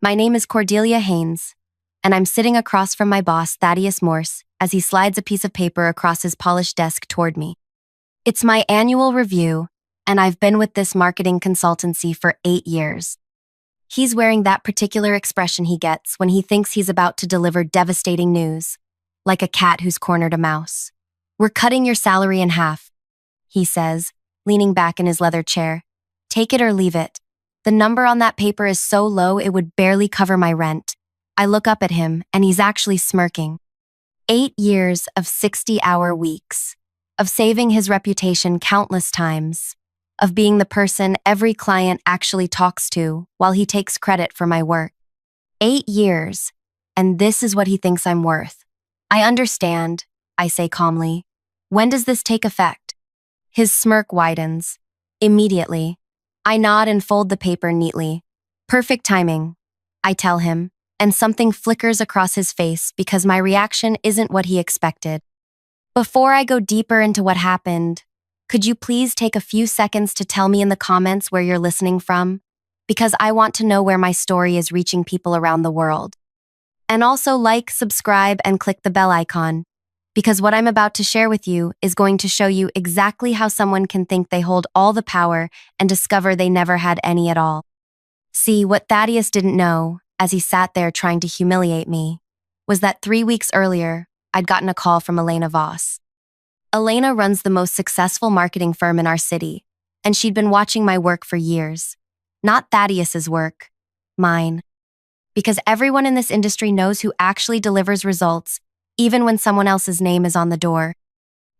My name is Cordelia Haines, and I'm sitting across from my boss, Thaddeus Morse, as he slides a piece of paper across his polished desk toward me. It's my annual review, and I've been with this marketing consultancy for 8 years. He's wearing that particular expression he gets when he thinks he's about to deliver devastating news, like a cat who's cornered a mouse. "We're cutting your salary in half," he says, leaning back in his leather chair. "Take it or leave it." The number on that paper is so low it would barely cover my rent. I look up at him, and he's actually smirking. 8 years of 60-hour weeks, of saving his reputation countless times, of being the person every client actually talks to while he takes credit for my work. 8 years, and this is what he thinks I'm worth. "I understand," I say calmly. "When does this take effect?" His smirk widens. "Immediately." I nod and fold the paper neatly. "Perfect timing," I tell him, and something flickers across his face because my reaction isn't what he expected. Before I go deeper into what happened, could you please take a few seconds to tell me in the comments where you're listening from? Because I want to know where my story is reaching people around the world. And also like, subscribe, and click the bell icon, because what I'm about to share with you is going to show you exactly how someone can think they hold all the power and discover they never had any at all. See, what Thaddeus didn't know, as he sat there trying to humiliate me, was that 3 weeks earlier, I'd gotten a call from Elena Voss. Elena runs the most successful marketing firm in our city, and she'd been watching my work for years. Not Thaddeus's work, mine. Because everyone in this industry knows who actually delivers results, even when someone else's name is on the door.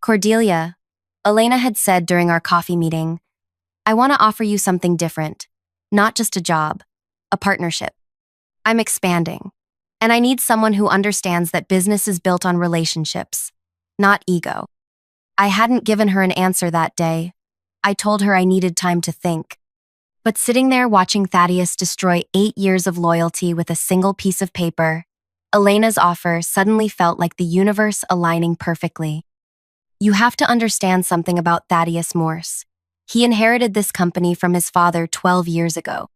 "Cordelia," Elena had said during our coffee meeting, "I want to offer you something different. Not just a job, a partnership. I'm expanding, and I need someone who understands that business is built on relationships, not ego." I hadn't given her an answer that day. I told her I needed time to think. But sitting there watching Thaddeus destroy 8 years of loyalty with a single piece of paper, Elena's offer suddenly felt like the universe aligning perfectly. You have to understand something about Thaddeus Morse. He inherited this company from his father 12 years ago.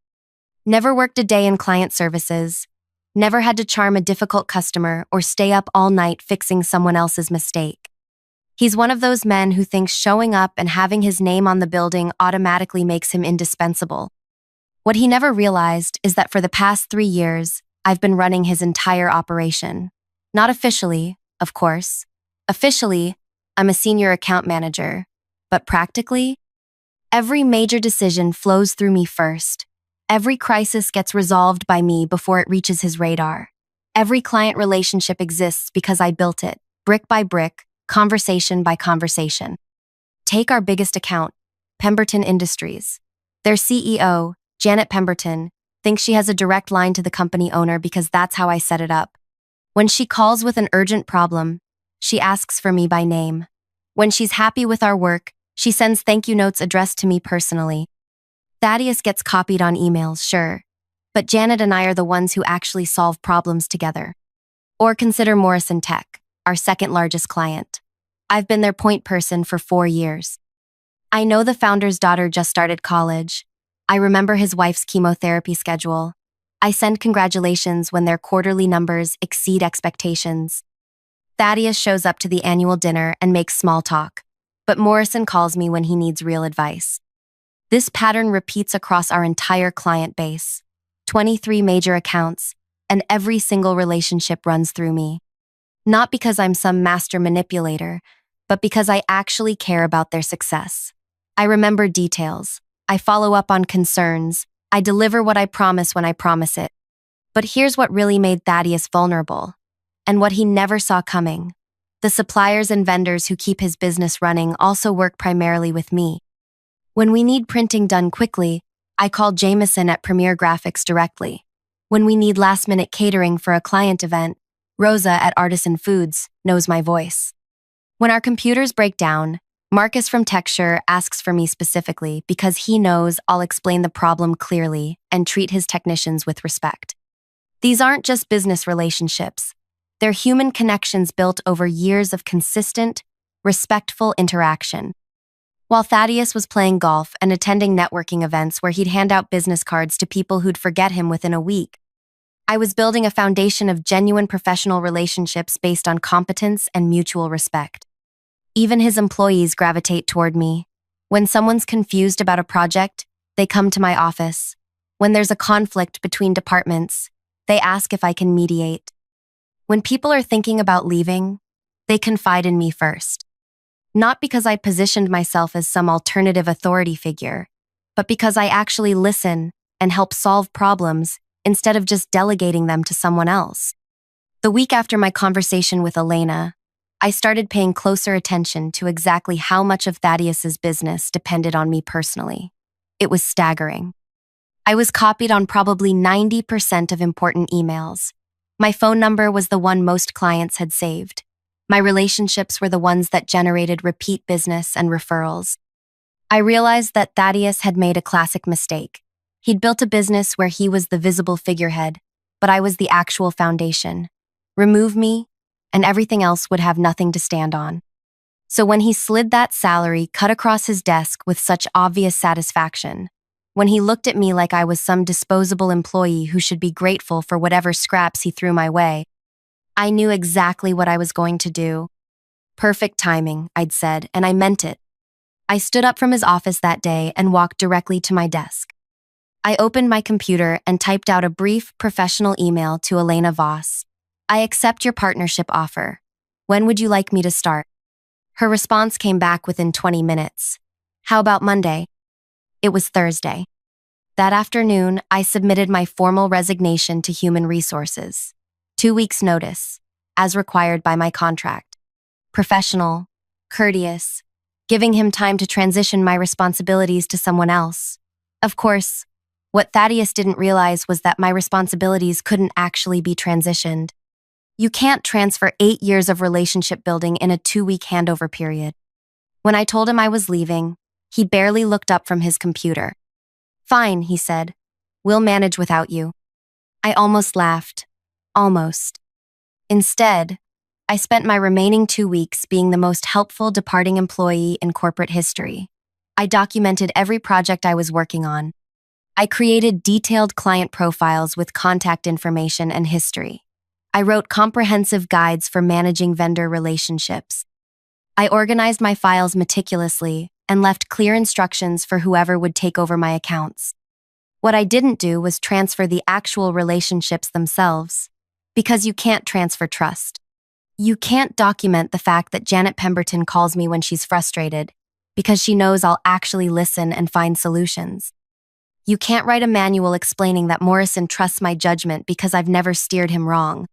Never worked a day in client services, never had to charm a difficult customer or stay up all night fixing someone else's mistake. He's one of those men who thinks showing up and having his name on the building automatically makes him indispensable. What he never realized is that for the past 3 years, I've been running his entire operation. Not officially, of course. Officially, I'm a senior account manager. But practically, every major decision flows through me first. Every crisis gets resolved by me before it reaches his radar. Every client relationship exists because I built it, brick by brick, conversation by conversation. Take our biggest account, Pemberton Industries. Their CEO, Janet Pemberton, thinks she has a direct line to the company owner because that's how I set it up. When she calls with an urgent problem, she asks for me by name. When she's happy with our work, she sends thank you notes addressed to me personally. Thaddeus gets copied on emails, sure, but Janet and I are the ones who actually solve problems together. Or consider Morrison Tech, our second largest client. I've been their point person for 4 years. I know the founder's daughter just started college. I remember his wife's chemotherapy schedule. I send congratulations when their quarterly numbers exceed expectations. Thaddeus shows up to the annual dinner and makes small talk, but Morrison calls me when he needs real advice. This pattern repeats across our entire client base, 23 major accounts, and every single relationship runs through me. Not because I'm some master manipulator, but because I actually care about their success. I remember details. I follow up on concerns. I deliver what I promise when I promise it. But here's what really made Thaddeus vulnerable, and what he never saw coming. The suppliers and vendors who keep his business running also work primarily with me. When we need printing done quickly, I call Jameson at Premier Graphics directly. When we need last-minute catering for a client event, Rosa at Artisan Foods knows my voice. When our computers break down, Marcus from TechSure asks for me specifically because he knows I'll explain the problem clearly and treat his technicians with respect. These aren't just business relationships. They're human connections built over years of consistent, respectful interaction. While Thaddeus was playing golf and attending networking events where he'd hand out business cards to people who'd forget him within a week, I was building a foundation of genuine professional relationships based on competence and mutual respect. Even his employees gravitate toward me. When someone's confused about a project, they come to my office. When there's a conflict between departments, they ask if I can mediate. When people are thinking about leaving, they confide in me first. Not because I positioned myself as some alternative authority figure, but because I actually listen and help solve problems instead of just delegating them to someone else. The week after my conversation with Elena, I started paying closer attention to exactly how much of Thaddeus's business depended on me personally. It was staggering. I was copied on probably 90% of important emails. My phone number was the one most clients had saved. My relationships were the ones that generated repeat business and referrals. I realized that Thaddeus had made a classic mistake. He'd built a business where he was the visible figurehead, but I was the actual foundation. Remove me, and everything else would have nothing to stand on. So when he slid that salary cut across his desk with such obvious satisfaction, when he looked at me like I was some disposable employee who should be grateful for whatever scraps he threw my way, I knew exactly what I was going to do. Perfect timing, I'd said, and I meant it. I stood up from his office that day and walked directly to my desk. I opened my computer and typed out a brief, professional email to Elena Voss. I accept your partnership offer. When would you like me to start? Her response came back within 20 minutes. How about Monday? It was Thursday. That afternoon, I submitted my formal resignation to Human Resources. 2 weeks' notice, as required by my contract. Professional, courteous, giving him time to transition my responsibilities to someone else. Of course, what Thaddeus didn't realize was that my responsibilities couldn't actually be transitioned. You can't transfer 8 years of relationship building in a 2-week handover period. When I told him I was leaving, he barely looked up from his computer. Fine, he said. We'll manage without you. I almost laughed. Almost. Instead, I spent my remaining 2 weeks being the most helpful departing employee in corporate history. I documented every project I was working on. I created detailed client profiles with contact information and history. I wrote comprehensive guides for managing vendor relationships. I organized my files meticulously and left clear instructions for whoever would take over my accounts. What I didn't do was transfer the actual relationships themselves, because you can't transfer trust. You can't document the fact that Janet Pemberton calls me when she's frustrated, because she knows I'll actually listen and find solutions. You can't write a manual explaining that Morrison trusts my judgment because I've never steered him wrong.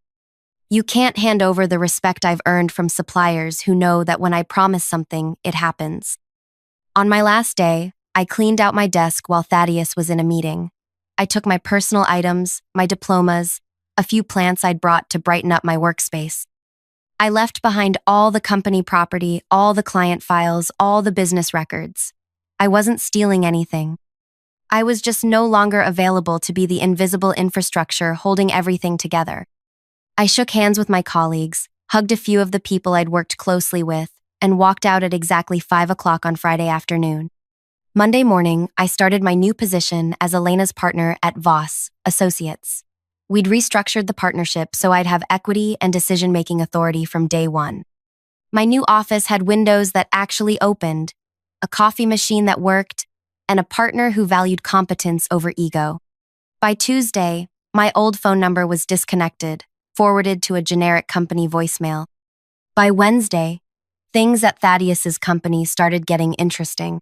You can't hand over the respect I've earned from suppliers who know that when I promise something, it happens. On my last day, I cleaned out my desk while Thaddeus was in a meeting. I took my personal items, my diplomas, a few plants I'd brought to brighten up my workspace. I left behind all the company property, all the client files, all the business records. I wasn't stealing anything. I was just no longer available to be the invisible infrastructure holding everything together. I shook hands with my colleagues, hugged a few of the people I'd worked closely with, and walked out at exactly 5 o'clock on Friday afternoon. Monday morning, I started my new position as Elena's partner at Voss Associates. We'd restructured the partnership so I'd have equity and decision-making authority from day one. My new office had windows that actually opened, a coffee machine that worked, and a partner who valued competence over ego. By Tuesday, my old phone number was disconnected, forwarded to a generic company voicemail. By Wednesday, things at Thaddeus's company started getting interesting.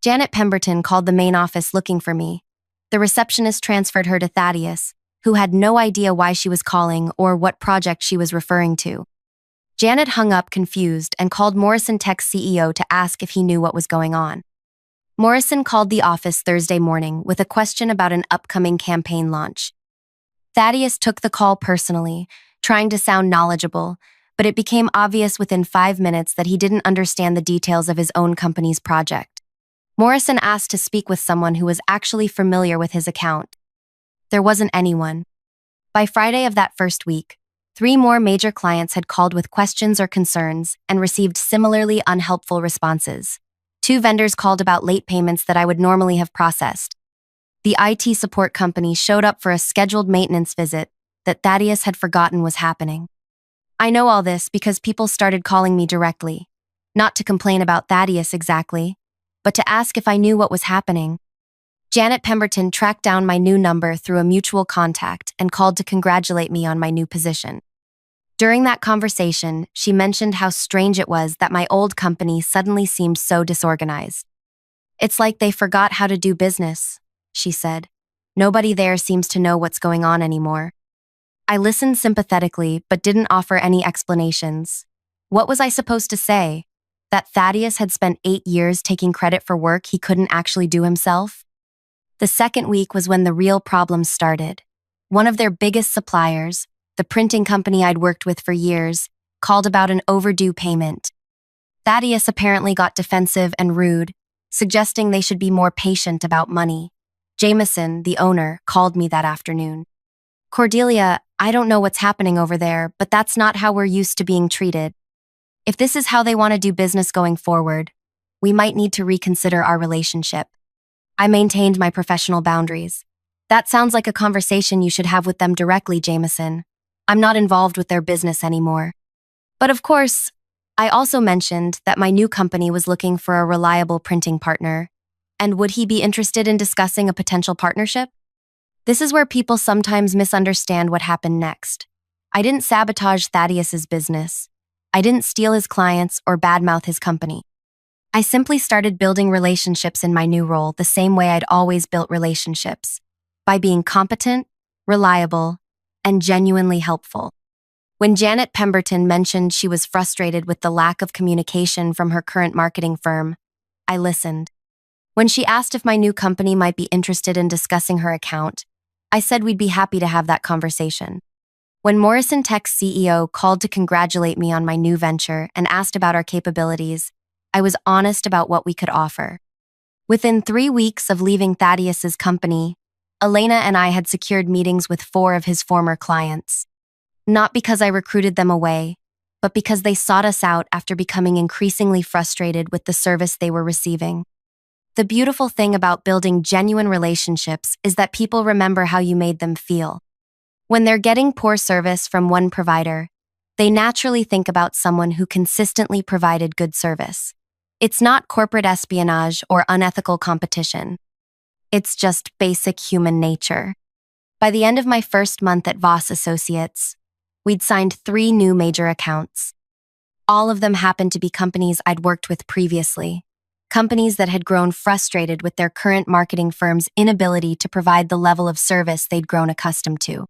Janet Pemberton called the main office looking for me. The receptionist transferred her to Thaddeus, who had no idea why she was calling or what project she was referring to. Janet hung up confused and called Morrison Tech's CEO to ask if he knew what was going on. Morrison called the office Thursday morning with a question about an upcoming campaign launch. Thaddeus took the call personally, trying to sound knowledgeable, but it became obvious within 5 minutes that he didn't understand the details of his own company's project. Morrison asked to speak with someone who was actually familiar with his account. There wasn't anyone. By Friday of that first week, 3 more major clients had called with questions or concerns and received similarly unhelpful responses. 2 vendors called about late payments that I would normally have processed. The IT support company showed up for a scheduled maintenance visit, that Thaddeus had forgotten was happening. I know all this because people started calling me directly, not to complain about Thaddeus exactly, but to ask if I knew what was happening. Janet Pemberton tracked down my new number through a mutual contact and called to congratulate me on my new position. During that conversation, she mentioned how strange it was that my old company suddenly seemed so disorganized. "It's like they forgot how to do business," she said. "Nobody there seems to know what's going on anymore." I listened sympathetically but didn't offer any explanations. What was I supposed to say? That Thaddeus had spent 8 years taking credit for work he couldn't actually do himself? The second week was when the real problems started. One of their biggest suppliers, the printing company I'd worked with for years, called about an overdue payment. Thaddeus apparently got defensive and rude, suggesting they should be more patient about money. Jameson, the owner, called me that afternoon. "Cordelia, I don't know what's happening over there, but that's not how we're used to being treated. If this is how they want to do business going forward, we might need to reconsider our relationship." I maintained my professional boundaries. "That sounds like a conversation you should have with them directly, Jameson. I'm not involved with their business anymore." But of course, I also mentioned that my new company was looking for a reliable printing partner, and would he be interested in discussing a potential partnership? This is where people sometimes misunderstand what happened next. I didn't sabotage Thaddeus's business. I didn't steal his clients or badmouth his company. I simply started building relationships in my new role the same way I'd always built relationships, by being competent, reliable, and genuinely helpful. When Janet Pemberton mentioned she was frustrated with the lack of communication from her current marketing firm, I listened. When she asked if my new company might be interested in discussing her account, I said we'd be happy to have that conversation. When Morrison Tech's CEO called to congratulate me on my new venture and asked about our capabilities, I was honest about what we could offer. Within 3 weeks of leaving Thaddeus's company, Elena and I had secured meetings with 4 of his former clients. Not because I recruited them away, but because they sought us out after becoming increasingly frustrated with the service they were receiving. The beautiful thing about building genuine relationships is that people remember how you made them feel. When they're getting poor service from one provider, they naturally think about someone who consistently provided good service. It's not corporate espionage or unethical competition. It's just basic human nature. By the end of my first month at Voss Associates, we'd signed 3 new major accounts. All of them happened to be companies I'd worked with previously, companies that had grown frustrated with their current marketing firm's inability to provide the level of service they'd grown accustomed to.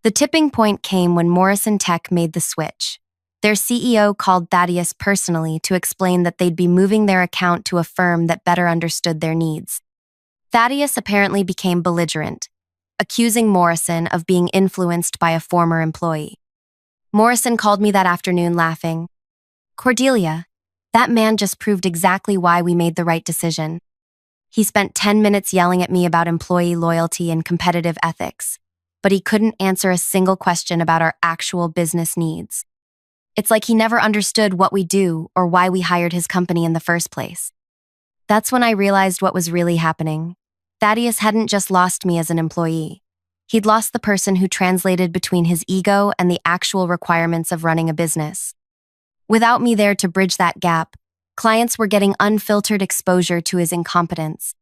The tipping point came when Morrison Tech made the switch. Their CEO called Thaddeus personally to explain that they'd be moving their account to a firm that better understood their needs. Thaddeus apparently became belligerent, accusing Morrison of being influenced by a former employee. Morrison called me that afternoon laughing. "Cordelia, that man just proved exactly why we made the right decision. He spent 10 minutes yelling at me about employee loyalty and competitive ethics, but he couldn't answer a single question about our actual business needs. It's like he never understood what we do or why we hired his company in the first place." That's when I realized what was really happening. Thaddeus hadn't just lost me as an employee. He'd lost the person who translated between his ego and the actual requirements of running a business. Without me there to bridge that gap, clients were getting unfiltered exposure to his incompetence.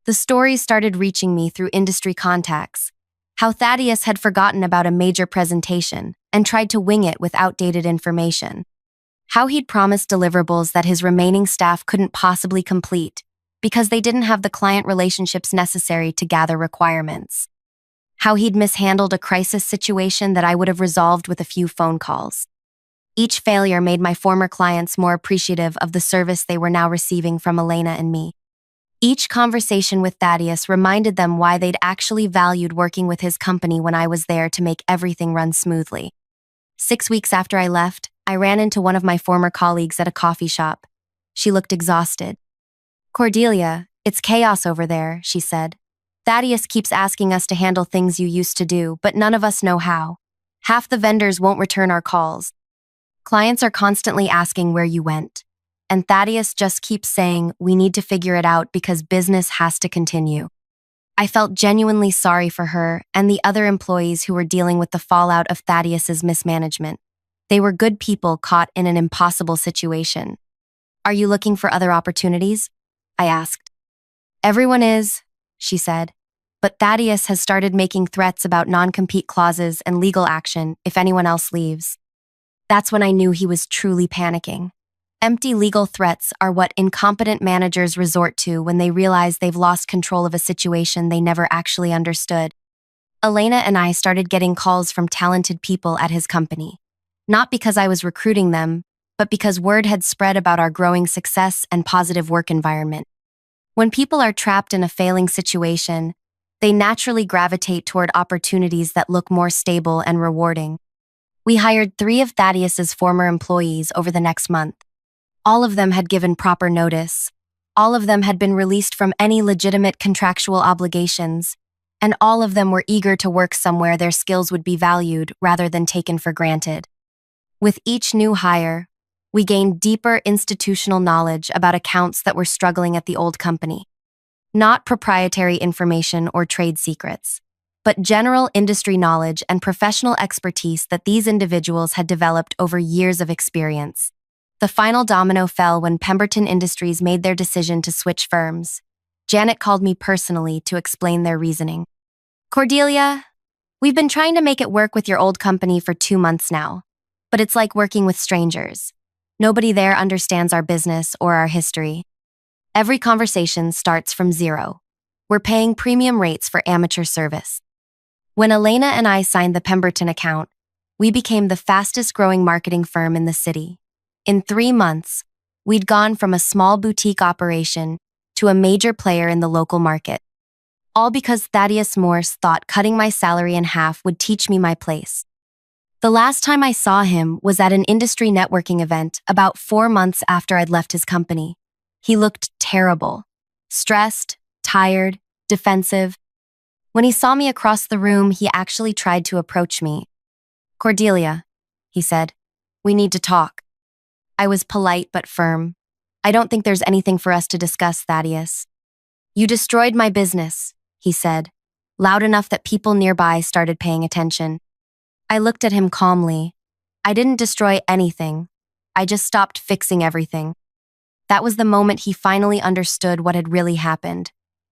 The stories started reaching me through industry contacts, how Thaddeus had forgotten about a major presentation and tried to wing it with outdated information, how he'd promised deliverables that his remaining staff couldn't possibly complete because they didn't have the client relationships necessary to gather requirements, how he'd mishandled a crisis situation that I would have resolved with a few phone calls. Each failure made my former clients more appreciative of the service they were now receiving from Elena and me. Each conversation with Thaddeus reminded them why they'd actually valued working with his company when I was there to make everything run smoothly. 6 weeks after I left, I ran into one of my former colleagues at a coffee shop. She looked exhausted. "Cordelia, it's chaos over there," she said. "Thaddeus keeps asking us to handle things you used to do, but none of us know how. Half the vendors won't return our calls. Clients are constantly asking where you went. And Thaddeus just keeps saying, we need to figure it out because business has to continue." I felt genuinely sorry for her and the other employees who were dealing with the fallout of Thaddeus's mismanagement. They were good people caught in an impossible situation. "Are you looking for other opportunities?" I asked. "Everyone is," she said. "But Thaddeus has started making threats about non-compete clauses and legal action if anyone else leaves." That's when I knew he was truly panicking. Empty legal threats are what incompetent managers resort to when they realize they've lost control of a situation they never actually understood. Elena and I started getting calls from talented people at his company. Not because I was recruiting them, but because word had spread about our growing success and positive work environment. When people are trapped in a failing situation, they naturally gravitate toward opportunities that look more stable and rewarding. We hired 3 of Thaddeus's former employees over the next month. All of them had given proper notice. All of them had been released from any legitimate contractual obligations, and all of them were eager to work somewhere their skills would be valued rather than taken for granted. With each new hire, we gained deeper institutional knowledge about accounts that were struggling at the old company. Not proprietary information or trade secrets, but general industry knowledge and professional expertise that these individuals had developed over years of experience. The final domino fell when Pemberton Industries made their decision to switch firms. Janet called me personally to explain their reasoning. "Cordelia, we've been trying to make it work with your old company for 2 months now, but it's like working with strangers. Nobody there understands our business or our history. Every conversation starts from zero. We're paying premium rates for amateur service." When Elena and I signed the Pemberton account, we became the fastest-growing marketing firm in the city. In 3 months, we'd gone from a small boutique operation to a major player in the local market. All because Thaddeus Morse thought cutting my salary in half would teach me my place. The last time I saw him was at an industry networking event about 4 months after I'd left his company. He looked terrible. Stressed, tired, defensive. When he saw me across the room, he actually tried to approach me. "Cordelia," he said, "we need to talk." I was polite but firm. "I don't think there's anything for us to discuss, Thaddeus." "You destroyed my business," he said, loud enough that people nearby started paying attention. I looked at him calmly. "I didn't destroy anything. I just stopped fixing everything." That was the moment he finally understood what had really happened.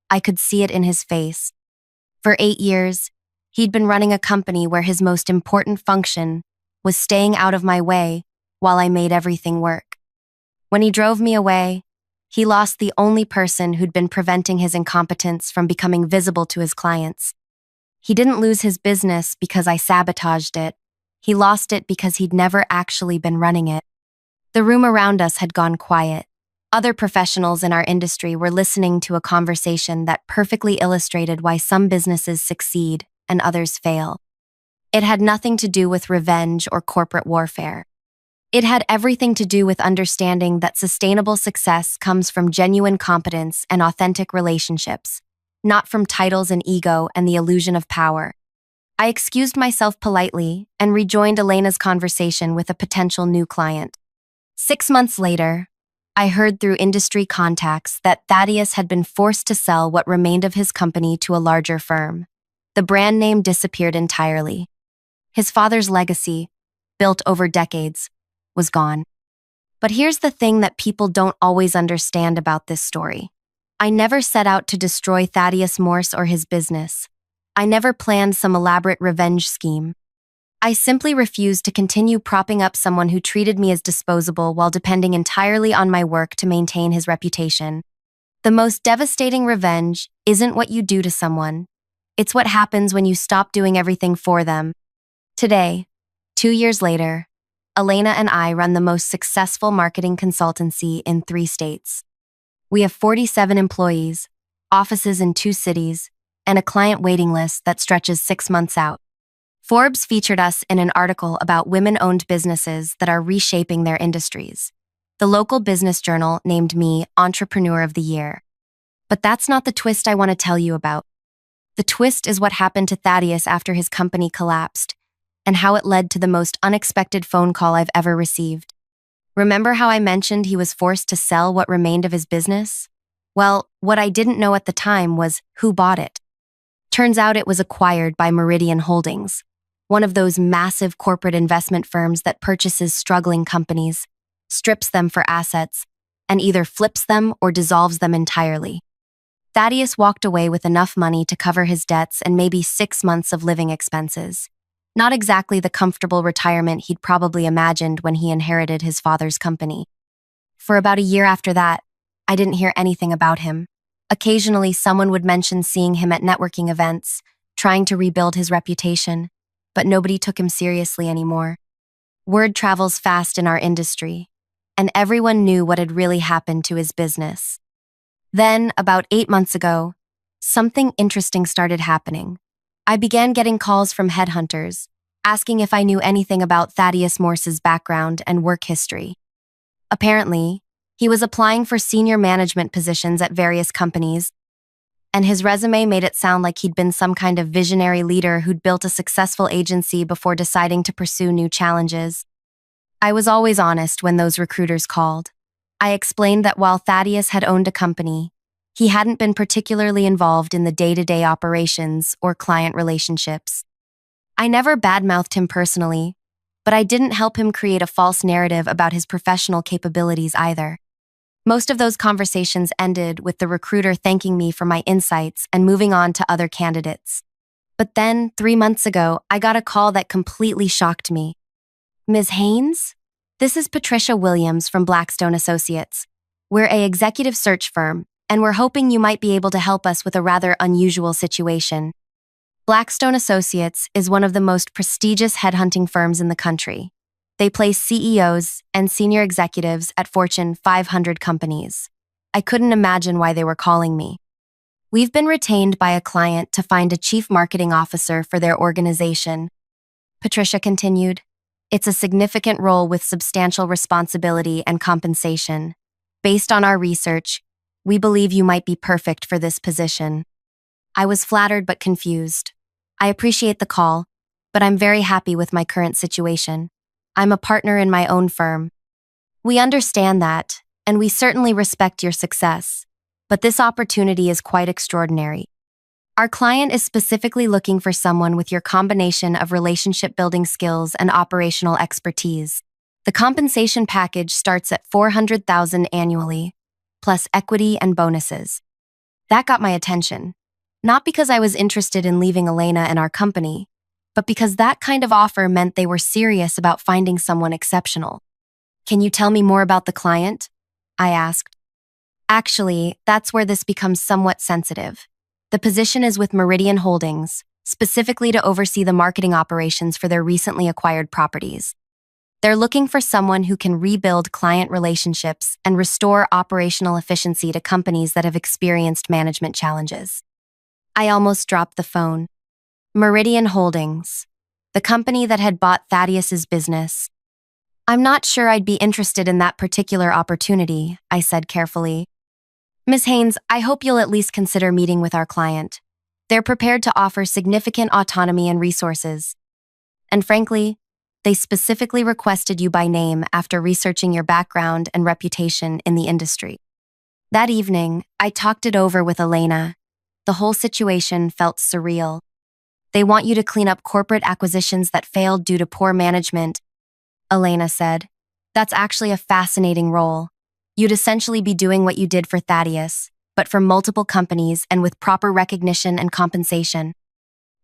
I could see it in his face. For 8 years, he'd been running a company where his most important function was staying out of my way while I made everything work. When he drove me away, he lost the only person who'd been preventing his incompetence from becoming visible to his clients. He didn't lose his business because I sabotaged it. He lost it because he'd never actually been running it. The room around us had gone quiet. Other professionals in our industry were listening to a conversation that perfectly illustrated why some businesses succeed and others fail. It had nothing to do with revenge or corporate warfare. It had everything to do with understanding that sustainable success comes from genuine competence and authentic relationships, not from titles and ego and the illusion of power. I excused myself politely and rejoined Elena's conversation with a potential new client. 6 months later, I heard through industry contacts that Thaddeus had been forced to sell what remained of his company to a larger firm. The brand name disappeared entirely. His father's legacy, built over decades, was gone. But here's the thing that people don't always understand about this story. I never set out to destroy Thaddeus Morse or his business. I never planned some elaborate revenge scheme. I simply refused to continue propping up someone who treated me as disposable while depending entirely on my work to maintain his reputation. The most devastating revenge isn't what you do to someone. It's what happens when you stop doing everything for them. Today, 2 years later, Elena and I run the most successful marketing consultancy in 3 states. We have 47 employees, offices in 2 cities, and a client waiting list that stretches 6 months out. Forbes featured us in an article about women-owned businesses that are reshaping their industries. The local business journal named me Entrepreneur of the Year. But that's not the twist I want to tell you about. The twist is what happened to Thaddeus after his company collapsed, and how it led to the most unexpected phone call I've ever received. Remember how I mentioned he was forced to sell what remained of his business? Well, what I didn't know at the time was who bought it. Turns out it was acquired by Meridian Holdings, one of those massive corporate investment firms that purchases struggling companies, strips them for assets, and either flips them or dissolves them entirely. Thaddeus walked away with enough money to cover his debts and maybe 6 months of living expenses. Not exactly the comfortable retirement he'd probably imagined when he inherited his father's company. For about a year after that, I didn't hear anything about him. Occasionally, someone would mention seeing him at networking events, trying to rebuild his reputation, but nobody took him seriously anymore. Word travels fast in our industry, and everyone knew what had really happened to his business. Then, about 8 months ago, something interesting started happening. I began getting calls from headhunters, asking if I knew anything about Thaddeus Morse's background and work history. Apparently, he was applying for senior management positions at various companies, and his resume made it sound like he'd been some kind of visionary leader who'd built a successful agency before deciding to pursue new challenges. I was always honest when those recruiters called. I explained that while Thaddeus had owned a company, he hadn't been particularly involved in the day-to-day operations or client relationships. I never badmouthed him personally, but I didn't help him create a false narrative about his professional capabilities either. Most of those conversations ended with the recruiter thanking me for my insights and moving on to other candidates. But then, 3 months ago, I got a call that completely shocked me. "Ms. Haines? This is Patricia Williams from Blackstone Associates. We're an executive search firm, and we're hoping you might be able to help us with a rather unusual situation." Blackstone Associates is one of the most prestigious headhunting firms in the country. They place CEOs and senior executives at Fortune 500 companies. I couldn't imagine why they were calling me. "We've been retained by a client to find a chief marketing officer for their organization," Patricia continued. "It's a significant role with substantial responsibility and compensation. Based on our research, we believe you might be perfect for this position." I was flattered but confused. "I appreciate the call, but I'm very happy with my current situation. I'm a partner in my own firm." "We understand that, and we certainly respect your success, but this opportunity is quite extraordinary. Our client is specifically looking for someone with your combination of relationship-building skills and operational expertise. The compensation package starts at $400,000 annually, plus equity and bonuses." That got my attention. Not because I was interested in leaving Elena and our company, but because that kind of offer meant they were serious about finding someone exceptional. "Can you tell me more about the client?" I asked. "Actually, that's where this becomes somewhat sensitive. The position is with Meridian Holdings, specifically to oversee the marketing operations for their recently acquired properties. They're looking for someone who can rebuild client relationships and restore operational efficiency to companies that have experienced management challenges." I almost dropped the phone. Meridian Holdings, the company that had bought Thaddeus's business. "I'm not sure I'd be interested in that particular opportunity," I said carefully. "Ms. Haines, I hope you'll at least consider meeting with our client. They're prepared to offer significant autonomy and resources. And frankly, they specifically requested you by name after researching your background and reputation in the industry." That evening, I talked it over with Elena. The whole situation felt surreal. "They want you to clean up corporate acquisitions that failed due to poor management," Elena said. "That's actually a fascinating role. You'd essentially be doing what you did for Thaddeus, but for multiple companies and with proper recognition and compensation.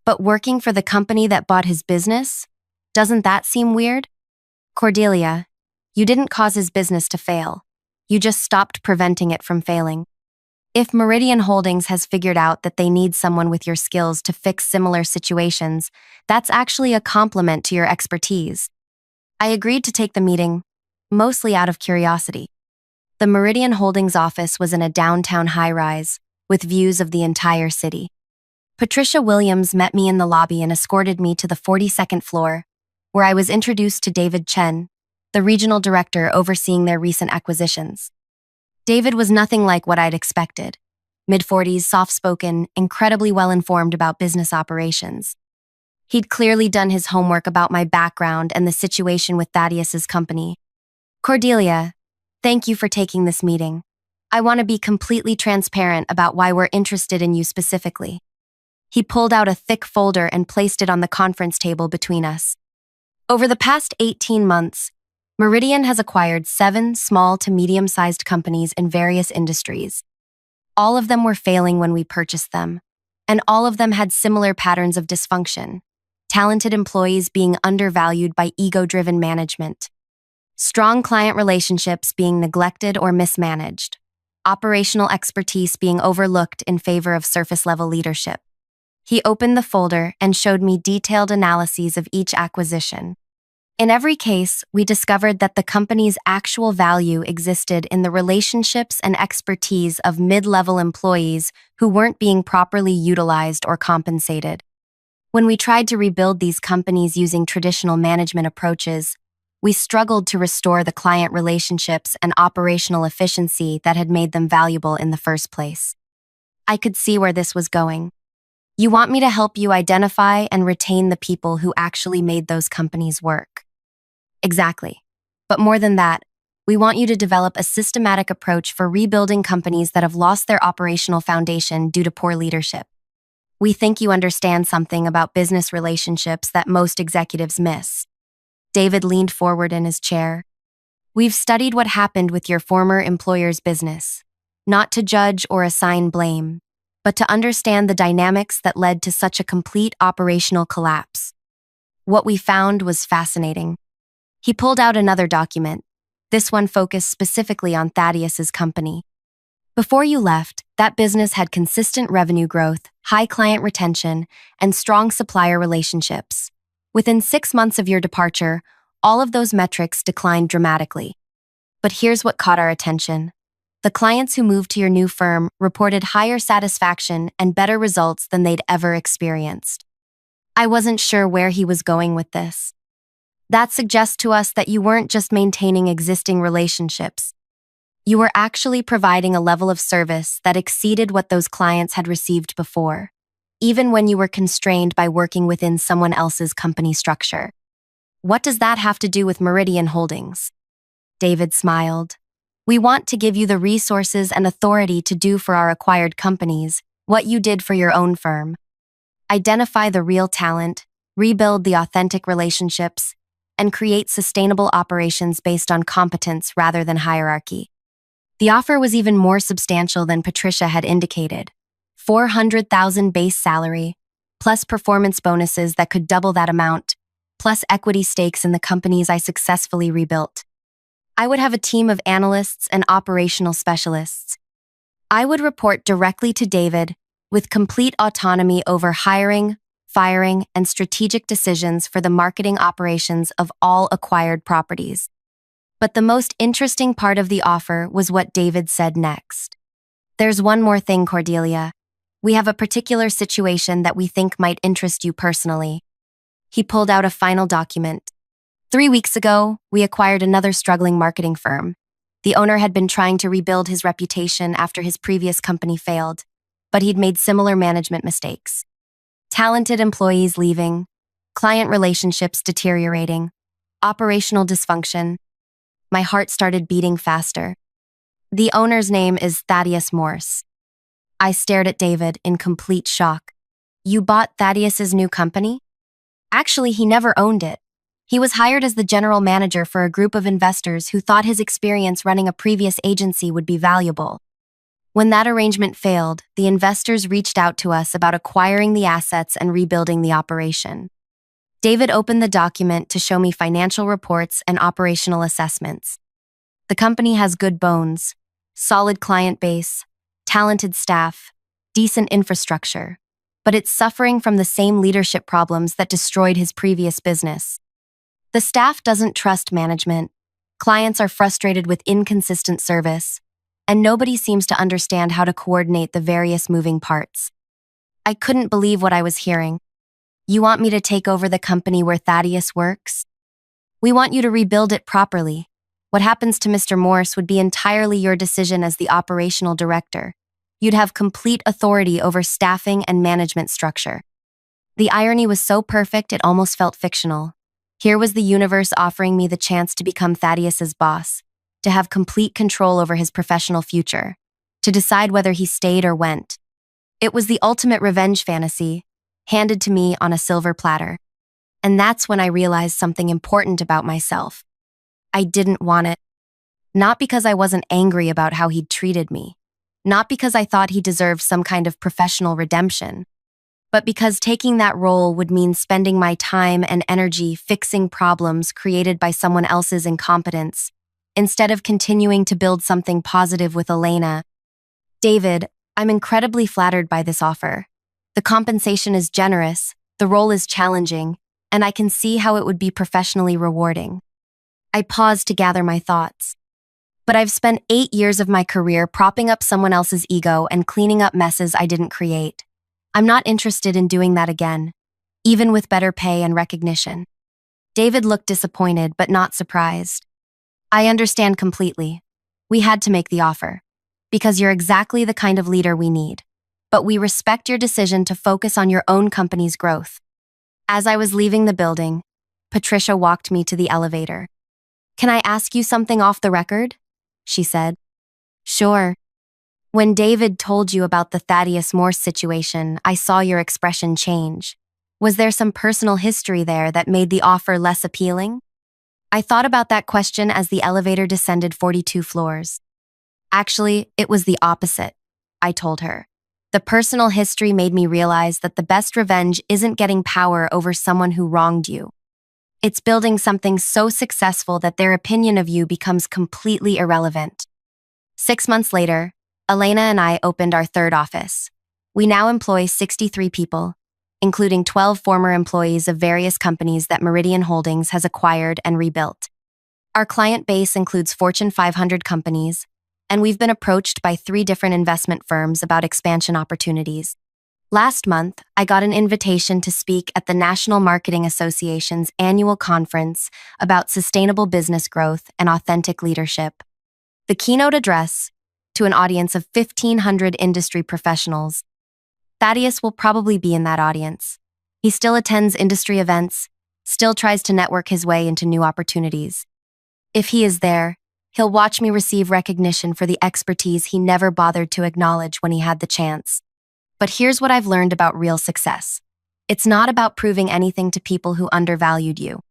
But working for the company that bought his business? Doesn't that seem weird? Cordelia, you didn't cause his business to fail. You just stopped preventing it from failing. If Meridian Holdings has figured out that they need someone with your skills to fix similar situations, that's actually a compliment to your expertise." I agreed to take the meeting, mostly out of curiosity. The Meridian Holdings office was in a downtown high-rise, with views of the entire city. Patricia Williams met me in the lobby and escorted me to the 42nd floor, where I was introduced to David Chen, the regional director overseeing their recent acquisitions. David was nothing like what I'd expected. Mid-40s, soft-spoken, incredibly well-informed about business operations. He'd clearly done his homework about my background and the situation with Thaddeus's company. "Cordelia, thank you for taking this meeting. I want to be completely transparent about why we're interested in you specifically. He pulled out a thick folder and placed it on the conference table between us. Over the past 18 months, Meridian has acquired 7 small to medium-sized companies in various industries. All of them were failing when we purchased them, and all of them had similar patterns of dysfunction. Talented employees being undervalued by ego-driven management. Strong client relationships being neglected or mismanaged. Operational expertise being overlooked in favor of surface-level leadership. He opened the folder and showed me detailed analyses of each acquisition. In every case, we discovered that the company's actual value existed in the relationships and expertise of mid-level employees who weren't being properly utilized or compensated. When we tried to rebuild these companies using traditional management approaches, we struggled to restore the client relationships and operational efficiency that had made them valuable in the first place. I could see where this was going. You want me to help you identify and retain the people who actually made those companies work. Exactly. But more than that, we want you to develop a systematic approach for rebuilding companies that have lost their operational foundation due to poor leadership. We think you understand something about business relationships that most executives miss. David leaned forward in his chair. We've studied what happened with your former employer's business, not to judge or assign blame, but to understand the dynamics that led to such a complete operational collapse. What we found was fascinating. He pulled out another document. This one focused specifically on Thaddeus's company. Before you left, that business had consistent revenue growth, high client retention, and strong supplier relationships. Within 6 months of your departure, all of those metrics declined dramatically. But here's what caught our attention. The clients who moved to your new firm reported higher satisfaction and better results than they'd ever experienced. I wasn't sure where he was going with this. That suggests to us that you weren't just maintaining existing relationships. You were actually providing a level of service that exceeded what those clients had received before, even when you were constrained by working within someone else's company structure. What does that have to do with Meridian Holdings? David smiled. We want to give you the resources and authority to do for our acquired companies what you did for your own firm. Identify the real talent, rebuild the authentic relationships, and create sustainable operations based on competence rather than hierarchy. The offer was even more substantial than Patricia had indicated. $400,000 base salary, plus performance bonuses that could double that amount, plus equity stakes in the companies I successfully rebuilt. I would have a team of analysts and operational specialists. I would report directly to David with complete autonomy over hiring, firing, and strategic decisions for the marketing operations of all acquired properties. But the most interesting part of the offer was what David said next. There's one more thing, Cordelia. We have a particular situation that we think might interest you personally. He pulled out a final document. 3 weeks ago, we acquired another struggling marketing firm. The owner had been trying to rebuild his reputation after his previous company failed, but he'd made similar management mistakes. Talented employees leaving, client relationships deteriorating, operational dysfunction. My heart started beating faster. The owner's name is Thaddeus Morse. I stared at David in complete shock. You bought Thaddeus's new company? Actually, he never owned it. He was hired as the general manager for a group of investors who thought his experience running a previous agency would be valuable. When that arrangement failed, the investors reached out to us about acquiring the assets and rebuilding the operation. David opened the document to show me financial reports and operational assessments. The company has good bones, solid client base, talented staff, decent infrastructure, but it's suffering from the same leadership problems that destroyed his previous business. The staff doesn't trust management, clients are frustrated with inconsistent service, and nobody seems to understand how to coordinate the various moving parts. I couldn't believe what I was hearing. You want me to take over the company where Thaddeus works? We want you to rebuild it properly. What happens to Mr. Morse would be entirely your decision as the operational director. You'd have complete authority over staffing and management structure. The irony was so perfect it almost felt fictional. Here was the universe offering me the chance to become Thaddeus's boss, to have complete control over his professional future, to decide whether he stayed or went. It was the ultimate revenge fantasy, handed to me on a silver platter. And that's when I realized something important about myself. I didn't want it. Not because I wasn't angry about how he'd treated me. Not because I thought he deserved some kind of professional redemption. But because taking that role would mean spending my time and energy fixing problems created by someone else's incompetence, instead of continuing to build something positive with Elena. David, I'm incredibly flattered by this offer. The compensation is generous, the role is challenging, and I can see how it would be professionally rewarding. I paused to gather my thoughts. But I've spent 8 years of my career propping up someone else's ego and cleaning up messes I didn't create. I'm not interested in doing that again, even with better pay and recognition. David looked disappointed but not surprised. I understand completely. We had to make the offer, because you're exactly the kind of leader we need. But we respect your decision to focus on your own company's growth. As I was leaving the building, Patricia walked me to the elevator. Can I ask you something off the record? She said. Sure. When David told you about the Thaddeus Morse situation, I saw your expression change. Was there some personal history there that made the offer less appealing? I thought about that question as the elevator descended 42 floors. Actually, it was the opposite, I told her. The personal history made me realize that the best revenge isn't getting power over someone who wronged you. It's building something so successful that their opinion of you becomes completely irrelevant. 6 months later, Elena and I opened our third office. We now employ 63 people, including 12 former employees of various companies that Meridian Holdings has acquired and rebuilt. Our client base includes Fortune 500 companies, and we've been approached by 3 different investment firms about expansion opportunities. Last month, I got an invitation to speak at the National Marketing Association's annual conference about sustainable business growth and authentic leadership. The keynote address, to an audience of 1,500 industry professionals. Thaddeus will probably be in that audience. He still attends industry events, still tries to network his way into new opportunities. If he is there, he'll watch me receive recognition for the expertise he never bothered to acknowledge when he had the chance. But here's what I've learned about real success. It's not about proving anything to people who undervalued you.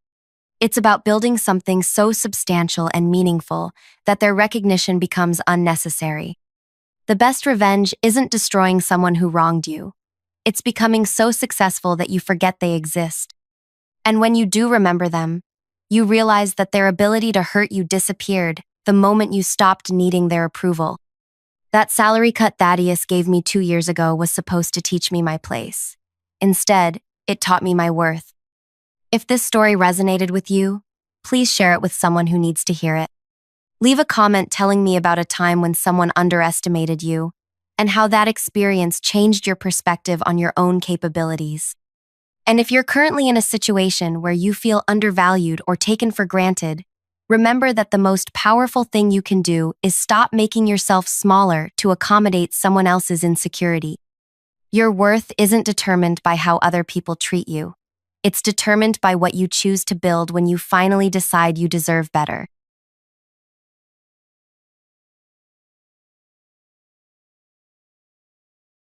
It's about building something so substantial and meaningful that their recognition becomes unnecessary. The best revenge isn't destroying someone who wronged you. It's becoming so successful that you forget they exist. And when you do remember them, you realize that their ability to hurt you disappeared the moment you stopped needing their approval. That salary cut Thaddeus gave me 2 years ago was supposed to teach me my place. Instead, it taught me my worth. If this story resonated with you, please share it with someone who needs to hear it. Leave a comment telling me about a time when someone underestimated you and how that experience changed your perspective on your own capabilities. And if you're currently in a situation where you feel undervalued or taken for granted, remember that the most powerful thing you can do is stop making yourself smaller to accommodate someone else's insecurity. Your worth isn't determined by how other people treat you. It's determined by what you choose to build when you finally decide you deserve better.